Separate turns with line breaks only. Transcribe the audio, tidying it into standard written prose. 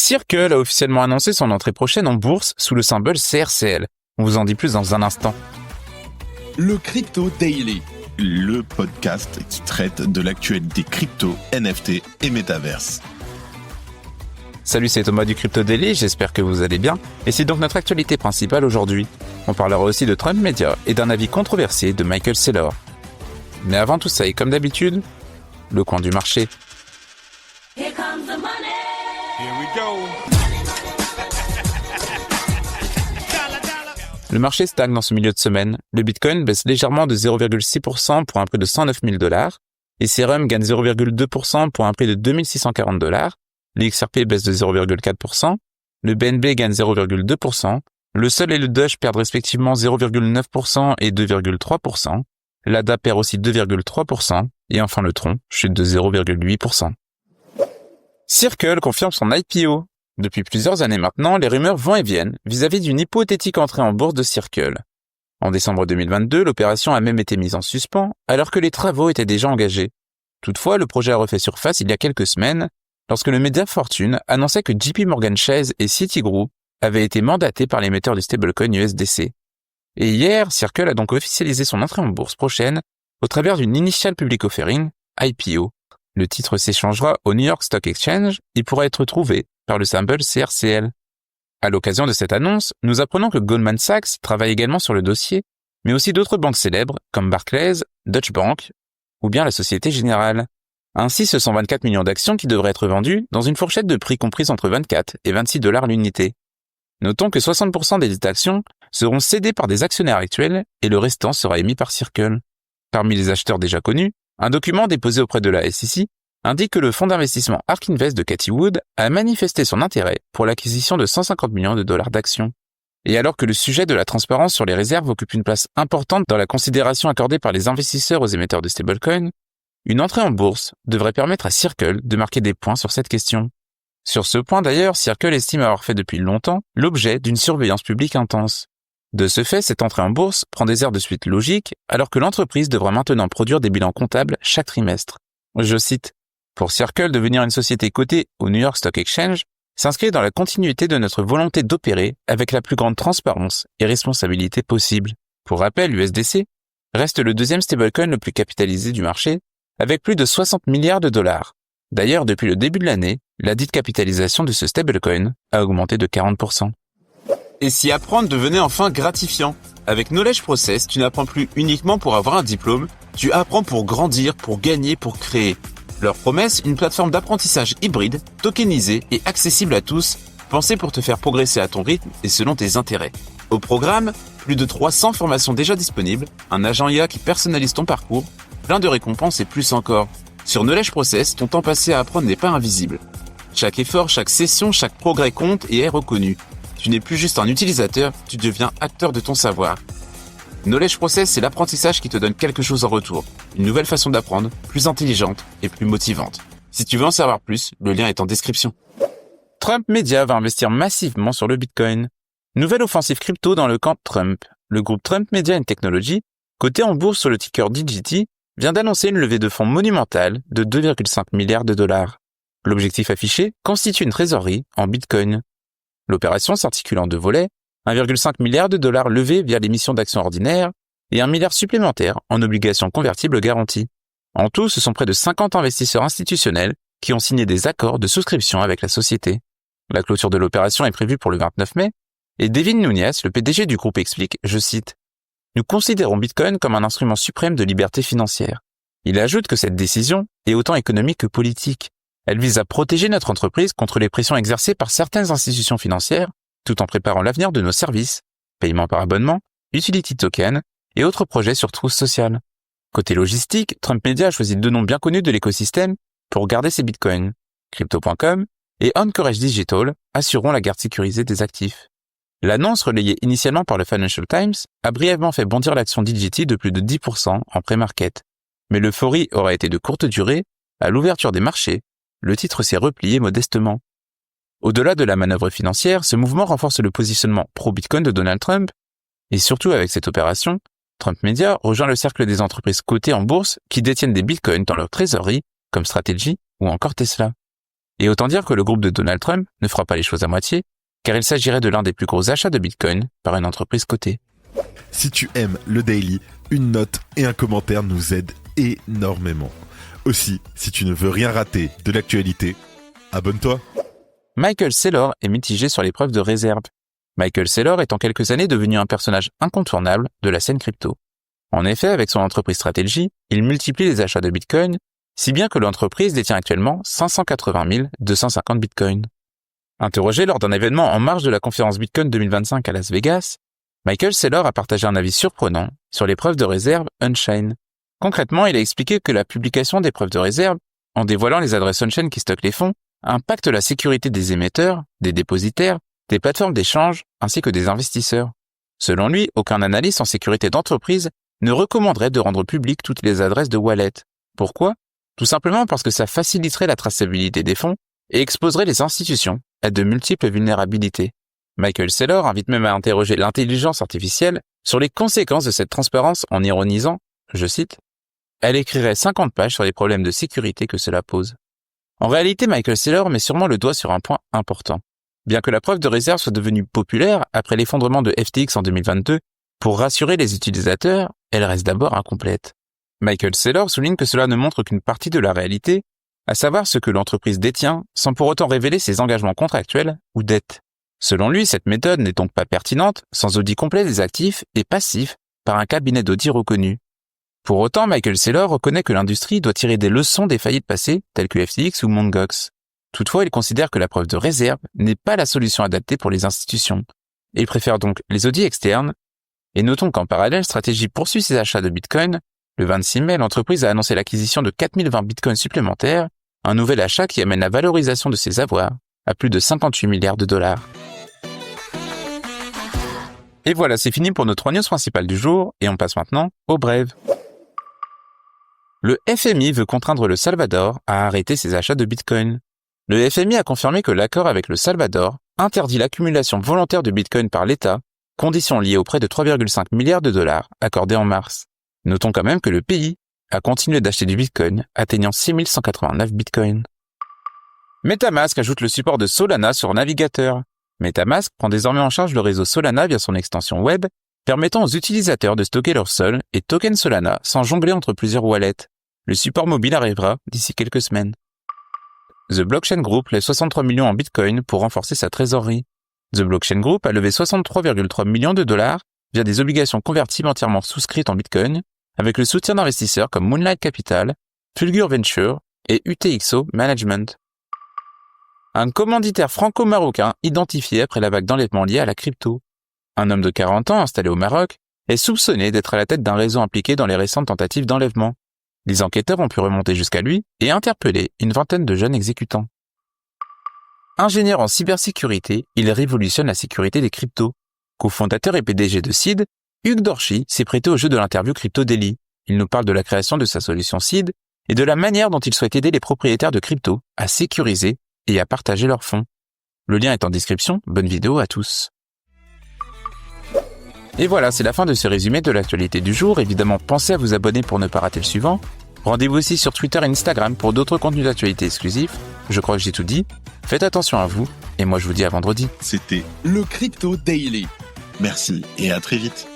Circle a officiellement annoncé son entrée prochaine en bourse sous le symbole CRCL. On vous en dit plus dans un instant.
Le Crypto Daily, le podcast qui traite de l'actualité crypto, NFT et métaverse.
Salut, c'est Thomas du Crypto Daily, j'espère que vous allez bien. Et c'est donc notre actualité principale aujourd'hui. On parlera aussi de Trump Media et d'un avis controversé de Michael Saylor. Mais avant tout ça, et comme d'habitude, le coin du marché.
Here comes the money.
Here we go.
Le marché stagne dans ce milieu de semaine. Le Bitcoin baisse légèrement de 0,6% pour un prix de 109 000 $. Ethereum gagne 0,2% pour un prix de 2640 $. L'XRP baisse de 0,4%. Le BNB gagne 0,2%. Le Sol et le Doge perdent respectivement 0,9% et 2,3%. L'ADA perd aussi 2,3%. Et enfin le Tron chute de 0,8%. Circle confirme son IPO. Depuis plusieurs années maintenant, les rumeurs vont et viennent vis-à-vis d'une hypothétique entrée en bourse de Circle. En décembre 2022, l'opération a même été mise en suspens alors que les travaux étaient déjà engagés. Toutefois, le projet a refait surface il y a quelques semaines lorsque le média Fortune annonçait que JP Morgan Chase et Citigroup avaient été mandatés par l'émetteur du stablecoin USDC. Et hier, Circle a donc officialisé son entrée en bourse prochaine au travers d'une Initial Public Offering, IPO. Le titre s'échangera au New York Stock Exchange et pourra être trouvé par le symbole CRCL. À l'occasion de cette annonce, nous apprenons que Goldman Sachs travaille également sur le dossier, mais aussi d'autres banques célèbres comme Barclays, Deutsche Bank ou bien la Société Générale. Ainsi, ce sont 24 millions d'actions qui devraient être vendues dans une fourchette de prix comprise entre 24 et 26 $ l'unité. Notons que 60% des actions seront cédées par des actionnaires actuels et le restant sera émis par Circle. Parmi les acheteurs déjà connus, un document déposé auprès de la SEC indique que le fonds d'investissement ARK Invest de Cathie Wood a manifesté son intérêt pour l'acquisition de 150 millions de $ d'actions. Et alors que le sujet de la transparence sur les réserves occupe une place importante dans la considération accordée par les investisseurs aux émetteurs de stablecoins, une entrée en bourse devrait permettre à Circle de marquer des points sur cette question. Sur ce point d'ailleurs, Circle estime avoir fait depuis longtemps l'objet d'une surveillance publique intense. De ce fait, cette entrée en bourse prend des airs de suite logique alors que l'entreprise devra maintenant produire des bilans comptables chaque trimestre. Je cite, « Pour Circle, devenir une société cotée au New York Stock Exchange s'inscrit dans la continuité de notre volonté d'opérer avec la plus grande transparence et responsabilité possible. » Pour rappel, l'USDC reste le deuxième stablecoin le plus capitalisé du marché avec plus de 60 milliards de $. D'ailleurs, depuis le début de l'année, la dite capitalisation de ce stablecoin a augmenté de 40%. Et si apprendre devenait enfin gratifiant? Avec Knowledge Process, tu n'apprends plus uniquement pour avoir un diplôme, tu apprends pour grandir, pour gagner, pour créer. Leur promesse, une plateforme d'apprentissage hybride, tokenisée et accessible à tous, pensée pour te faire progresser à ton rythme et selon tes intérêts. Au programme, plus de 300 formations déjà disponibles, un agent IA qui personnalise ton parcours, plein de récompenses et plus encore. Sur Knowledge Process, ton temps passé à apprendre n'est pas invisible. Chaque effort, chaque session, chaque progrès compte et est reconnu. Tu n'es plus juste un utilisateur, tu deviens acteur de ton savoir. Knowledge Process, c'est l'apprentissage qui te donne quelque chose en retour. Une nouvelle façon d'apprendre, plus intelligente et plus motivante. Si tu veux en savoir plus, le lien est en description. Trump Media va investir massivement sur le Bitcoin. Nouvelle offensive crypto dans le camp Trump. Le groupe Trump Media and Technology, coté en bourse sur le ticker DGT, vient d'annoncer une levée de fonds monumentale de 2,5 milliards de $. L'objectif affiché constitue une trésorerie en Bitcoin. L'opération s'articule en deux volets, 1,5 milliard de $ levés via l'émission d'actions ordinaires et 1 milliard supplémentaire en obligations convertibles garanties. En tout, ce sont près de 50 investisseurs institutionnels qui ont signé des accords de souscription avec la société. La clôture de l'opération est prévue pour le 29 mai et Devin Nunes, le PDG du groupe, explique, je cite, « Nous considérons Bitcoin comme un instrument suprême de liberté financière. » Il ajoute que cette décision est autant économique que politique. Elle vise à protéger notre entreprise contre les pressions exercées par certaines institutions financières, tout en préparant l'avenir de nos services, paiement par abonnement, utility token et autres projets sur Truth Social. Côté logistique, Trump Media a choisi deux noms bien connus de l'écosystème pour garder ses bitcoins. Crypto.com et OnCourage Digital assureront la garde sécurisée des actifs. L'annonce, relayée initialement par le Financial Times, a brièvement fait bondir l'action DGT de plus de 10% en pré-market. Mais l'euphorie aura été de courte durée. À l'ouverture des marchés, le titre s'est replié modestement. Au-delà de la manœuvre financière, ce mouvement renforce le positionnement pro-Bitcoin de Donald Trump. Et surtout avec cette opération, Trump Media rejoint le cercle des entreprises cotées en bourse qui détiennent des Bitcoins dans leur trésorerie, comme Strategy ou encore Tesla. Et autant dire que le groupe de Donald Trump ne fera pas les choses à moitié, car il s'agirait de l'un des plus gros achats de Bitcoin par une entreprise cotée.
Si tu aimes le Daily, une note et un commentaire nous aident énormément. Aussi, si tu ne veux rien rater de l'actualité, abonne-toi.
Michael Saylor est mitigé sur les preuves de réserve. Michael Saylor est en quelques années devenu un personnage incontournable de la scène crypto. En effet, avec son entreprise Strategy, il multiplie les achats de Bitcoin, si bien que l'entreprise détient actuellement 580 250 Bitcoins. Interrogé lors d'un événement en marge de la conférence Bitcoin 2025 à Las Vegas, Michael Saylor a partagé un avis surprenant sur les preuves de réserve on-chain. Concrètement, il a expliqué que la publication des preuves de réserve, en dévoilant les adresses on-chain qui stockent les fonds, impacte la sécurité des émetteurs, des dépositaires, des plateformes d'échange ainsi que des investisseurs. Selon lui, aucun analyste en sécurité d'entreprise ne recommanderait de rendre publiques toutes les adresses de wallet. Pourquoi ? Tout simplement parce que ça faciliterait la traçabilité des fonds et exposerait les institutions à de multiples vulnérabilités. Michael Saylor invite même à interroger l'intelligence artificielle sur les conséquences de cette transparence en ironisant, je cite, « Elle écrirait 50 pages sur les problèmes de sécurité que cela pose ». En réalité, Michael Saylor met sûrement le doigt sur un point important. Bien que la preuve de réserve soit devenue populaire après l'effondrement de FTX en 2022, pour rassurer les utilisateurs, elle reste d'abord incomplète. Michael Saylor souligne que cela ne montre qu'une partie de la réalité, à savoir ce que l'entreprise détient, sans pour autant révéler ses engagements contractuels ou dettes. Selon lui, cette méthode n'est donc pas pertinente sans audit complet des actifs et passifs par un cabinet d'audit reconnu. Pour autant, Michael Saylor reconnaît que l'industrie doit tirer des leçons des faillites passées telles que FTX ou Mt. Gox. Toutefois, il considère que la preuve de réserve n'est pas la solution adaptée pour les institutions. Il préfère donc les audits externes. Et notons qu'en parallèle, Strategy poursuit ses achats de Bitcoin. Le 26 mai, l'entreprise a annoncé l'acquisition de 4020 Bitcoins supplémentaires, un nouvel achat qui amène la valorisation de ses avoirs à plus de 58 milliards de dollars. Et voilà, c'est fini pour nos 3 news principales du jour, et on passe maintenant aux brèves. Le FMI veut contraindre le Salvador à arrêter ses achats de Bitcoin. Le FMI a confirmé que l'accord avec le Salvador interdit l'accumulation volontaire de Bitcoin par l'État, condition liée aux prêts de 3,5 milliards de dollars accordés en mars. Notons quand même que le pays a continué d'acheter du Bitcoin, atteignant 6189 Bitcoins. MetaMask ajoute le support de Solana sur navigateur. MetaMask prend désormais en charge le réseau Solana via son extension web, permettant aux utilisateurs de stocker leur Sol et token Solana sans jongler entre plusieurs wallets. Le support mobile arrivera d'ici quelques semaines. The Blockchain Group lève 63 millions en Bitcoin pour renforcer sa trésorerie. The Blockchain Group a levé 63,3 millions de dollars via des obligations convertibles entièrement souscrites en Bitcoin, avec le soutien d'investisseurs comme Moonlight Capital, Fulgur Venture et UTXO Management. Un commanditaire franco-marocain identifié après la vague d'enlèvements liée à la crypto. Un homme de 40 ans installé au Maroc est soupçonné d'être à la tête d'un réseau impliqué dans les récentes tentatives d'enlèvement. Les enquêteurs ont pu remonter jusqu'à lui et interpeller une vingtaine de jeunes exécutants. Ingénieur en cybersécurité, il révolutionne la sécurité des cryptos. Co-fondateur et PDG de Seed, Hugh Dorsey s'est prêté au jeu de l'interview Crypto Daily. Il nous parle de la création de sa solution Seed et de la manière dont il souhaite aider les propriétaires de crypto à sécuriser et à partager leurs fonds. Le lien est en description, bonne vidéo à tous. Et voilà, c'est la fin de ce résumé de l'actualité du jour. Évidemment, pensez à vous abonner pour ne pas rater le suivant. Rendez-vous aussi sur Twitter et Instagram pour d'autres contenus d'actualité exclusifs. Je crois que j'ai tout dit. Faites attention à vous, et moi je vous dis à vendredi.
C'était le Crypto Daily. Merci et à très vite.